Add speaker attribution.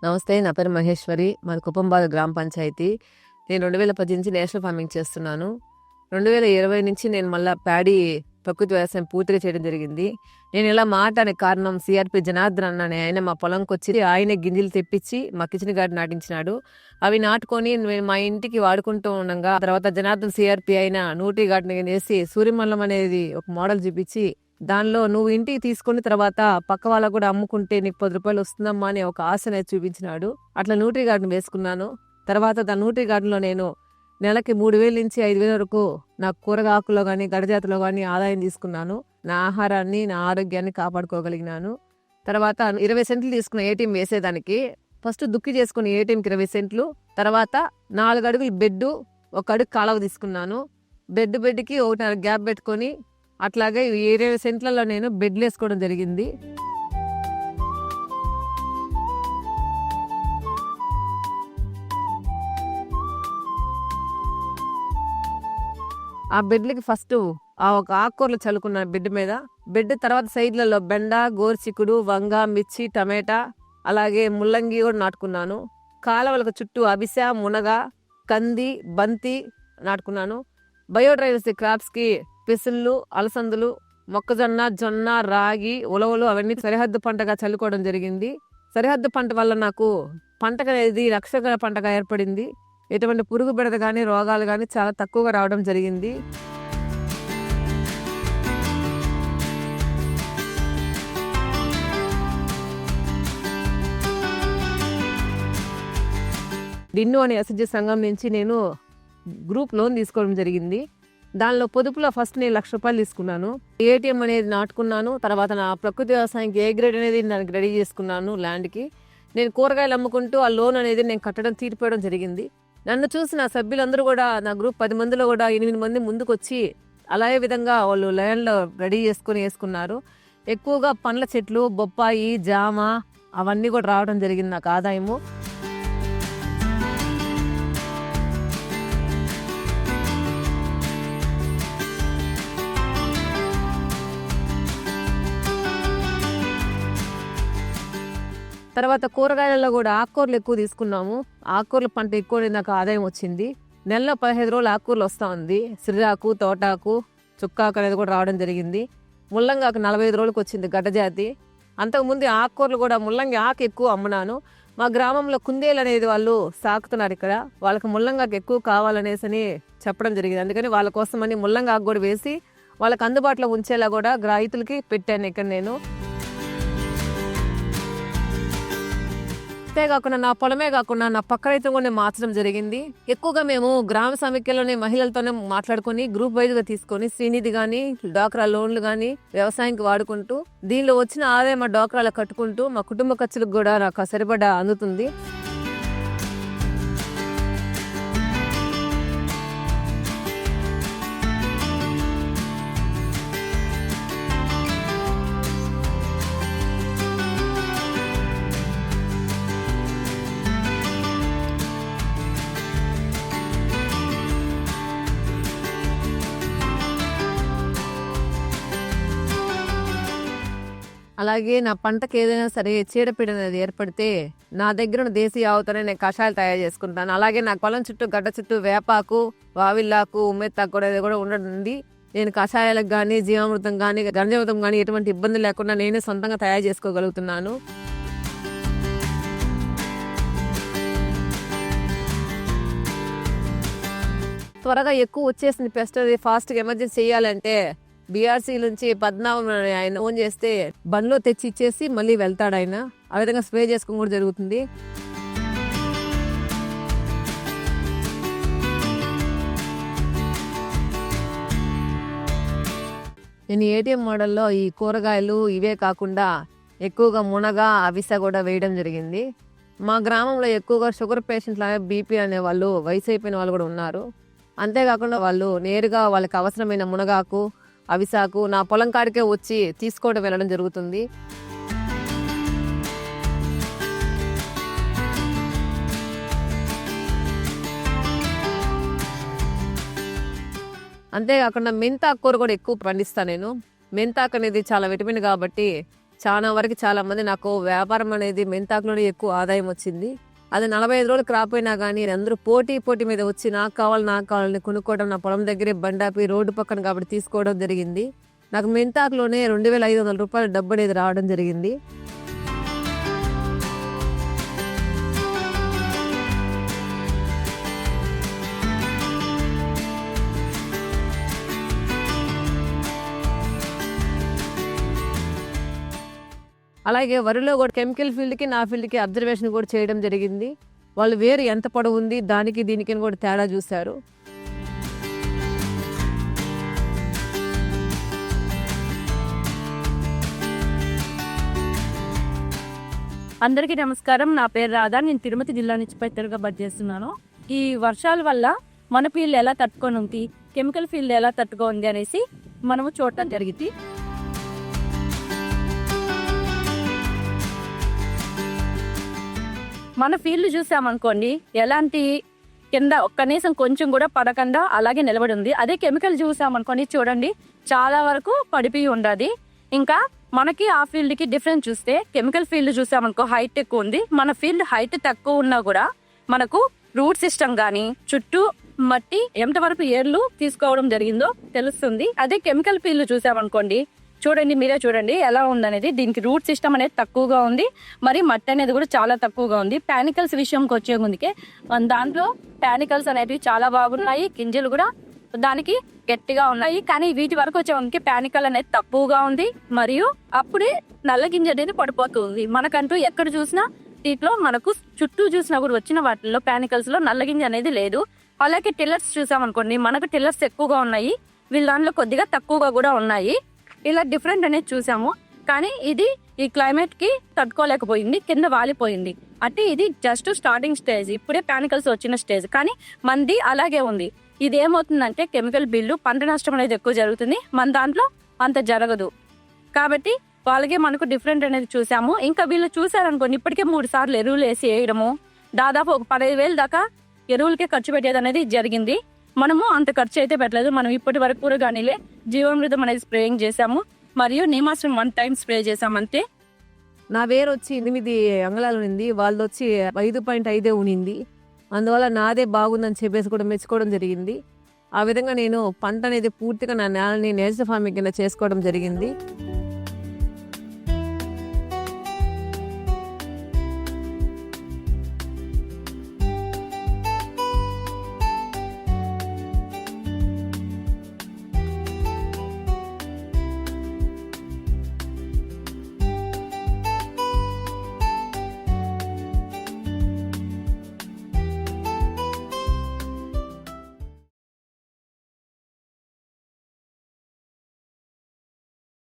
Speaker 1: నమస్తే, నా పేరు మహేశ్వరి. మాది కుప్పంబాద గ్రామ పంచాయతీ. నేను 2010 నుంచి నేషనల్ ఫార్మింగ్ చేస్తున్నాను. 2020 నుంచి నేను మళ్ళీ ప్యాడీ ప్రకృతి వ్యవసాయం పూర్తిగా చేయడం జరిగింది. నేను ఇలా మాట్లాడే కారణం సిఆర్పి జనార్దన్ అనే ఆయన మా పొలంకి వచ్చి ఆయనే గింజలు తెప్పించి మా కిచెన్ గార్డెన్ నాటించినాడు. అవి నాటుకొని మా ఇంటికి వాడుకుంటూ ఉండగా తర్వాత జనార్దన్ సిఆర్పి అయిన నూటి గార్డెన్ చేసి సూర్యమండలం అనేది ఒక మోడల్ చూపించి దానిలో నువ్వు ఇంటికి తీసుకుని తర్వాత పక్క వాళ్ళకు కూడా అమ్ముకుంటే నీకు 10 రూపాయలు వస్తుందమ్మా అని ఒక ఆశ అనేది చూపించినాడు. అట్లా న్యూట్రీ గార్డెన్ వేసుకున్నాను. తర్వాత దాని న్యూట్రీ గార్డెన్లో నేను నెలకి 3,000 నుంచి 5,000 వరకు నాకు కూరగాకుల్లో కానీ గడజాతిలో కానీ ఆదాయం తీసుకున్నాను. నా ఆహారాన్ని నా ఆరోగ్యాన్ని కాపాడుకోగలిగినాను. తర్వాత 20 సెంట్లు తీసుకున్న ఏటీఎం వేసేదానికి ఫస్ట్ దుక్కి చేసుకుని ఏటీఎంకి 20 సెంట్లు, తర్వాత 4 అడుగులు బెడ్, 1 అడుగు కాలువ తీసుకున్నాను. బెడ్కి 1.5 గ్యాప్ పెట్టుకొని అట్లాగే 20 సెంట్లలో నేను బెడ్లు వేసుకోవడం జరిగింది. ఆ బెడ్లకి ఫస్ట్ ఒక ఆకుకూరలు చల్లుకున్నాను బెడ్ మీద. బెడ్ తర్వాత సైడ్లలో బెండ, గోరుచిక్కుడు, వంగ, మిర్చి, టమాటా, అలాగే ముల్లంగి కూడా నాటుకున్నాను. కాలువలకు చుట్టూ అవిసె, మునగ, కంది, బంతి నాటుకున్నాను. బయోడైవర్సిటీ క్రాప్స్కి పెసుళ్ళు, అలసందులు, మొక్కజొన్న, జొన్న, రాగి, ఉలవలు అవన్నీ సరిహద్దు పంటగా చల్లుకోవడం జరిగింది. సరిహద్దు పంట వల్ల నాకు పంటకనేది రక్షక పంటగా ఏర్పడింది. ఎటువంటి పురుగు బెడద కానీ రోగాలు కానీ చాలా తక్కువగా రావడం జరిగింది. డిన్ను అనే ఎస్ఎస్జి సంఘం నుంచి నేను గ్రూప్ లోన్ తీసుకోవడం జరిగింది. దానిలో పొదుపులో ఫస్ట్ నేను 1,00,000 రూపాయలు తీసుకున్నాను. ఏటీఎం అనేది నాటుకున్నాను. తర్వాత నా ప్రకృతి వ్యవసాయానికి ఏ గ్రేడ్ అనేది దానికి రెడీ చేసుకున్నాను. ల్యాండ్కి నేను కూరగాయలు అమ్ముకుంటూ ఆ లోన్ అనేది నేను కట్టడం తీరిపోవడం జరిగింది. నన్ను చూసిన సభ్యులందరూ కూడా నా గ్రూప్ 10 మందిలో కూడా 8 మంది ముందుకు వచ్చి అలాగే విధంగా వాళ్ళు ల్యాండ్లో రెడీ చేసుకుని వేసుకున్నారు. ఎక్కువగా పండ్ల చెట్లు, బొప్పాయి, జామ అవన్నీ కూడా రావడం జరిగింది నాకు ఆదాయము. తర్వాత కూరగాయలలో కూడా ఆకుకూరలు ఎక్కువ తీసుకున్నాము. ఆకుకూరల పంట ఎక్కువ నాకు ఆదాయం వచ్చింది. నెలలో 15 రోజులు ఆకుకూరలు వస్తూ ఉంది. సిరిరాకు, తోటాకు, చుక్కాకు అనేది కూడా రావడం జరిగింది. ముల్లంగాకు 45 రోజులకు వచ్చింది గడ్డజాతి. అంతకుముందు ఆకుకూరలు కూడా ముల్లంగి ఆకు ఎక్కువ అమ్మునాను. మా గ్రామంలో కుందేలు అనేది వాళ్ళు సాకుతున్నారు. ఇక్కడ వాళ్ళకి ముల్లంగాకు ఎక్కువ కావాలనేసి చెప్పడం జరిగింది. అందుకని వాళ్ళ కోసమని ముల్లంగాకు కూడా వేసి వాళ్ళకి అందుబాటులో ఉంచేలా కూడా రైతులకి పెట్టాను ఇక్కడ నేను. అంతేకాకుండా నా పొలమే కాకుండా నా పక్క రైతులు కూడా మార్చడం జరిగింది. ఎక్కువగా మేము గ్రామ సమైక్యలోనే మహిళలతోనే మాట్లాడుకొని గ్రూప్ వైజ్గా తీసుకొని శ్రీనిధి కానీ డ్వాక్రా లోన్లు కానీ వ్యవసాయానికి వాడుకుంటూ దీనిలో వచ్చిన ఆదాయం మా డ్వాక్రాలో కట్టుకుంటూ మా కుటుంబ ఖర్చులకు కూడా నాకు సరిపడా అందుతుంది. అలాగే నా పంటకి ఏదైనా సరే చీడపీడ అనేది ఏర్పడితే నా దగ్గర ఉన్న దేశీయ ఆవుతోనే నేను కషాయాలు తయారు చేసుకుంటాను. అలాగే నా పొలం చుట్టూ గడ్డ చుట్టూ వేపాకు, వావిల్లాకు, ఉమ్మెత్తాకు కూడా ఉండనుంది. నేను కషాయాలకు కానీ, జీవామృతం కానీ, గంజామృతం కానీ ఎటువంటి ఇబ్బంది లేకుండా నేనే సొంతంగా తయారు చేసుకోగలుగుతున్నాను. త్వరగా ఎక్కువ వచ్చేసింది పెస్ట్, అది ఫాస్ట్గా ఎమర్జెన్సీ చేయాలంటే బీఆర్సీ నుంచి పద్మనాభం ఆయన ఫోన్ చేస్తే బండ్లో తెచ్చి ఇచ్చేసి మళ్ళీ వెళ్తాడు ఆయన. ఆ విధంగా స్ప్రే చేసుకోవడం కూడా జరుగుతుంది. నేను ఏటీఎం మోడల్లో ఈ కూరగాయలు ఇవే కాకుండా ఎక్కువగా మునగ, అవిసె కూడా వేయడం జరిగింది. మా గ్రామంలో ఎక్కువగా షుగర్ పేషెంట్లు, బీపీ అనే వాళ్ళు, వయసు అయిపోయిన వాళ్ళు కూడా ఉన్నారు. అంతేకాకుండా వాళ్ళు నేరుగా వాళ్ళకి అవసరమైన మునగాకు, అవిసాకు నా పొలం కాడికే వచ్చి తీసుకోవడం వెళ్ళడం జరుగుతుంది. అంతేకాకుండా మెంతాకు కూర కూడా ఎక్కువ పండిస్తాను నేను. మెంతాకు అనేది చాలా విటమిన్ కాబట్టి చాలా వరకు చాలా మంది నాకు వ్యాపారం అనేది మెంతాకులోనే ఎక్కువ ఆదాయం వచ్చింది. అది 45 రోజులకు రాపోయినా కానీ అందరూ పోటీ మీద వచ్చి నాకు కావాలని కొనుక్కోవడం, నా పొలం దగ్గరే బండాపి రోడ్డు పక్కన కాబట్టి తీసుకోవడం జరిగింది. నాకు మెంతాకులోనే 2500 రూపాయల డబ్బు అనేది రావడం జరిగింది. అలాగే వరిలో కూడా కెమికల్ ఫీల్డ్కి నా ఫీల్డ్కి అబ్జర్వేషన్ కూడా చేయడం జరిగింది. వాళ్ళు వేరు ఎంత పొడవు ఉంది దానికి దీనికి కూడా తేడా చూశారు.
Speaker 2: అందరికీ నమస్కారం. నా పేరు రాధా. నేను తిరుపతి జిల్లా నుంచి పెద్దగా పనిచేస్తున్నాను. ఈ వర్షాల వల్ల మన ఫీల్డ్ ఎలా తట్టుకొని ఉంది, కెమికల్ ఫీల్డ్ ఎలా తట్టుకుంది అనేసి మనము చూడటం జరిగింది. మన ఫీల్డ్ చూసామనుకోండి, ఎలాంటి కింద కనీసం కొంచెం కూడా పడకుండా అలాగే నిలబడి ఉంది. అదే కెమికల్ చూసామనుకోండి, చూడండి చాలా వరకు పడిపోయి ఉండదు. ఇంకా మనకి ఆ ఫీల్డ్కి డిఫరెన్స్ చూస్తే, కెమికల్ ఫీల్డ్ చూసామనుకో హైట్ ఎక్కువ ఉంది. మన ఫీల్డ్ హైట్ తక్కువ ఉన్నా కూడా మనకు రూట్ సిస్టమ్ కానీ చుట్టూ మట్టి ఎంతవరకు ఏర్లు తీసుకోవడం జరిగిందో తెలుస్తుంది. అదే కెమికల్ ఫీల్డ్ చూసామనుకోండి, చూడండి మీరే చూడండి ఎలా ఉందనేది. దీనికి రూట్ సిస్టమ్ అనేది తక్కువగా ఉంది, మరి మట్టి అనేది కూడా చాలా తక్కువగా ఉంది. పానికల్స్ విషయంకి వచ్చే ముందుకే దాంట్లో పానికల్స్ అనేవి చాలా బాగున్నాయి, గింజలు కూడా దానికి గట్టిగా ఉన్నాయి. కానీ వీటి వరకు వచ్చే ముందుకి పానికల్ అనేది తక్కువగా ఉంది, మరియు అప్పుడే నల్ల గింజ అనేది పడిపోతుంది. మనకంటూ ఎక్కడ చూసినా దీంట్లో మనకు చుట్టూ చూసినా కూడా వచ్చిన వాటిల్లో పానికల్స్ లో నల్ల గింజ అనేది లేదు. అలాగే టిల్లర్స్ చూసామనుకోండి, మనకు టిల్లర్స్ ఎక్కువగా ఉన్నాయి, వీళ్ళ దాంట్లో కొద్దిగా తక్కువగా కూడా ఉన్నాయి. ఇలా డిఫరెంట్ అనేది చూసాము. కానీ ఇది ఈ క్లైమేట్ కి తట్టుకోలేకపోయింది, కింద వాలిపోయింది. అంటే ఇది జస్ట్ స్టార్టింగ్ స్టేజ్, ఇప్పుడే పానికల్స్ వచ్చిన స్టేజ్. కానీ మంది అలాగే ఉంది. ఇది ఏమవుతుందంటే కెమికల్ బిల్లు పంట నష్టం అనేది ఎక్కువ జరుగుతుంది, మన దాంట్లో అంత జరగదు. కాబట్టి వాళ్ళకే మనకు డిఫరెంట్ అనేది చూసాము. ఇంకా వీళ్ళు చూసారనుకోండి, ఇప్పటికే 3 సార్లు ఎరువులు వేసి వేయడము, దాదాపు ఒక 15,000 దాకా ఎరువులకే ఖర్చు పెట్టేది అనేది జరిగింది. మనము అంత ఖర్చు అయితే పెట్టలేదు. మనం ఇప్పటి వరకు కూడా కానీ జీవామృతం అనేది స్ప్రేయింగ్ చేసాము, మరియు నీమాస్ట్రం 1 టైం స్ప్రే చేసామంతే.
Speaker 1: నా వేరు వచ్చి 8 అంగుళాలు ఉంది, వాళ్ళు వచ్చి 5.5 ఉనింది. అందువల్ల నాదే బాగుందని చెప్పేసి కూడా మెచ్చుకోవడం జరిగింది. ఆ విధంగా నేను పంట అనేది పూర్తిగా నా నేలని నేచర్ ఫార్మింగ్ కింద చేసుకోవడం జరిగింది.